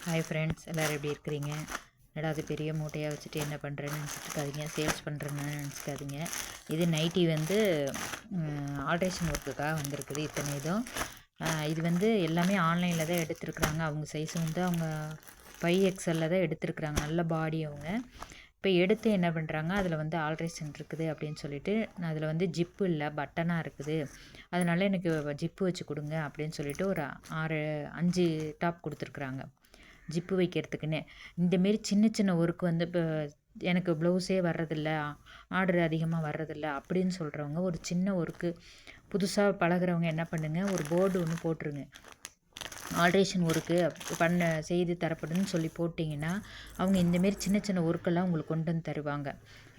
Hi friends, எல்லோரும் எப்படி இருக்கிறீங்க? என்னடா அது பெரிய மூட்டையாக வச்சுட்டு என்ன பண்ணுறேன்னு நினச்சிட்ருக்காதீங்க, சேல்ஸ் பண்ணுறேன்னு நினச்சிக்காதீங்க. இது நைட்டி வந்து ஆல்ட்ரேஷன் ஒர்க்குக்காக வந்திருக்குது. இத்தனை இது வந்து எல்லாமே ஆன்லைனில் தான் எடுத்துருக்குறாங்க. அவங்க சைஸ் வந்து அவங்க 5XL தான் எடுத்துருக்குறாங்க. நல்ல பாடி அவங்க. இப்போ எடுத்து என்ன பண்ணுறாங்க, அதில் வந்து ஆல்ட்ரேஷன் இருக்குது அப்படின்னு சொல்லிட்டு, அதில் வந்து ஜிப்பு இல்லை, பட்டனாக இருக்குது. அதனால எனக்கு ஜிப்பு வச்சு கொடுங்க அப்படின்னு சொல்லிட்டு ஒரு 5 டாப் கொடுத்துருக்குறாங்க ஜிப்பு வைக்கிறதுக்குன்னு. இந்தமாரி சின்ன சின்ன ஒர்க் வந்து இப்போ எனக்கு ப்ளவுஸே வர்றதில்ல, ஆர்டர் அதிகமாக வர்றதில்ல அப்படின்னு சொல்கிறவங்க, ஒரு சின்ன ஒர்க்கு புதுசாக பழகிறவங்க என்ன பண்ணுங்கள், ஒரு போர்டு ஒன்று போட்டுருங்க. ஆல்ட்ரேஷன் ஒர்க்கு செய்து தரப்படுன்னு சொல்லி போட்டிங்கன்னா, அவங்க இந்தமாரி சின்ன சின்ன ஒர்க்கெல்லாம் உங்களுக்கு கொண்டு வந்து தருவாங்க.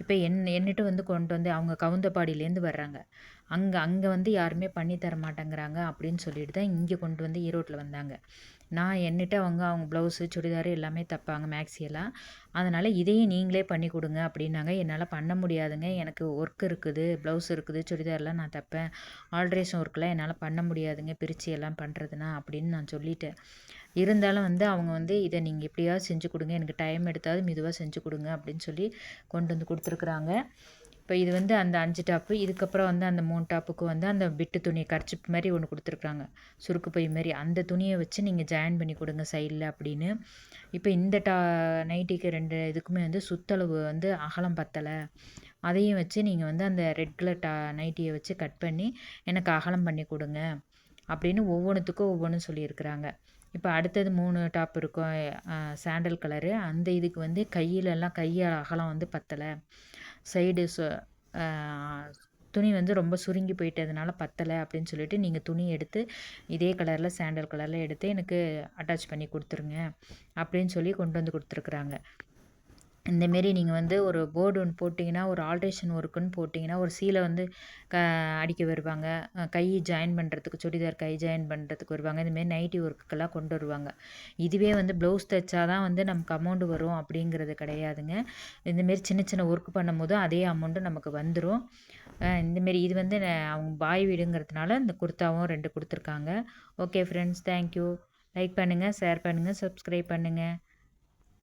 இப்போ என்னிட்ட வந்து கொண்டு வந்து அவங்க கவுந்தப்பாடியிலேருந்து வர்றாங்க. அங்கே வந்து யாருமே பண்ணி தர மாட்டேங்கிறாங்க அப்படின்னு சொல்லிட்டு தான் இங்கே கொண்டு வந்து ஈரோட்டில் வந்தாங்க. நான் என்னிட்ட அவங்க ப்ளவுஸு, சுடிதாரு எல்லாமே தைப்பாங்க, மேக்ஸியெல்லாம். அதனால் இதையும் நீங்களே பண்ணி கொடுங்க அப்படின்னாங்க. என்னால் பண்ண முடியாதுங்க, எனக்கு ஒர்க் இருக்குது, ப்ளவுஸ் இருக்குது, சுடிதார்லாம் நான் தைப்பேன். ஆல்ட்ரேஷன் ஒர்க்லாம் என்னால் பண்ண முடியாதுங்க, பிரித்து எல்லாம் பண்ணுறதுனா அப்படின்னு நான் சொல்லிட்டேன். இருந்தாலும் வந்து அவங்க வந்து இதை நீங்கள் எப்படியாவது செஞ்சு கொடுங்க, எனக்கு டைம் எடுத்தாவது மெதுவாக செஞ்சு கொடுங்க அப்படின்னு சொல்லி கொண்டு வந்து கொடுத்துருக்குறாங்க. இப்போ இது வந்து அந்த 5 டாப்பு, இதுக்கப்புறம் வந்து அந்த 3 டாப்புக்கு வந்து அந்த பிட்டு துணி கர்ச்சிப் மாதிரி ஒன்று கொடுத்துருக்குறாங்க, சுருக்கு பை மாதிரி. அந்த துணியை வச்சு நீங்கள் ஜாயின் பண்ணி கொடுங்க சைடில் அப்படின்னு. இப்போ இந்த நைட்டிக்கு 2 இதுக்குமே வந்து சுற்றளவு வந்து அகலம் பத்தலை. அதையும் வச்சு நீங்கள் வந்து அந்த ரெட் கலர் நைட்டியை வச்சு கட் பண்ணி எனக்கு அகலம் பண்ணி கொடுங்க அப்படின்னு ஒவ்வொன்றுத்துக்கும் ஒவ்வொன்றும் சொல்லியிருக்கிறாங்க. இப்போ அடுத்தது 3 டாப் இருக்கும், சாண்டல் கலரு. அந்த இதுக்கு வந்து கையிலெல்லாம் அகலம் வந்து பத்தலை. சைடு துணி வந்து ரொம்ப சுருங்கி போயிட்டதுனால பத்தலை அப்படின்னு சொல்லிட்டு, நீங்கள் துணி எடுத்து இதே கலரில் சாண்டல் கலரில் எடுத்து எனக்கு அட்டாச் பண்ணி கொடுத்துருங்க அப்படின்னு சொல்லி கொண்டு வந்து கொடுத்துருக்குறாங்க. இந்தமாரி நீங்கள் வந்து ஒரு போர்டு ஒன்று போட்டிங்கன்னா, ஒரு ஆல்ட்ரேஷன் ஒர்க்குன்னு போட்டிங்கன்னா, ஒரு சீலை வந்து அடிக்க வருவாங்க, கை ஜாயின் பண்ணுறதுக்கு, சுடிதார் கை ஜாயின் பண்ணுறதுக்கு வருவாங்க. இதுமாரி நைட்டி ஒர்க்குக்கெல்லாம் கொண்டு வருவாங்க. இதுவே வந்து ப்ளவுஸ் தைச்சா தான் வந்து நமக்கு அமௌண்ட் வரும் அப்படிங்கிறது கிடையாதுங்க. இந்தமாரி சின்ன சின்ன ஒர்க் பண்ணும்போது அதே அமௌண்ட்டு நமக்கு வந்துடும். இந்தமாரி இது வந்து அவங்க பாய் வீடுங்கிறதுனால இந்த குர்த்தாவும் 2 கொடுத்துருக்காங்க. Okay friends, thank you. லைக் பண்ணுங்கள், ஷேர் பண்ணுங்கள், சப்ஸ்கிரைப் பண்ணுங்கள்.